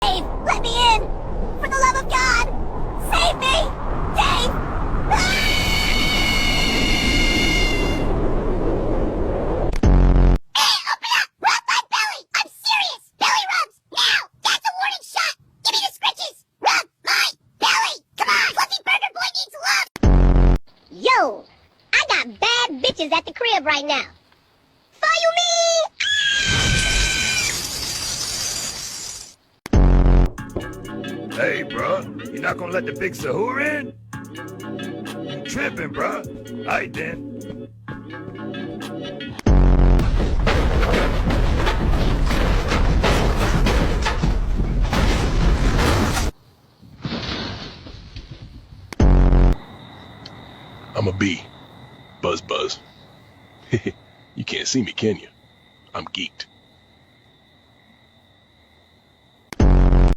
Dave, let me in! For the love of God! Save me! Dave! Hey, open up! Rub my belly! I'm serious! Belly rubs! Now! That's a warning shot! Give me the scritches! Rub my belly! Come on! Fluffy Burger Boy needs love! Yo! I got bad bitches at the crib right now. Follow me! Hey, bruh, you not gonna let the big sahur in? You tripping, bruh. Alright then. I'm a bee. Buzz buzz. You can't see me, can you? I'm geeked.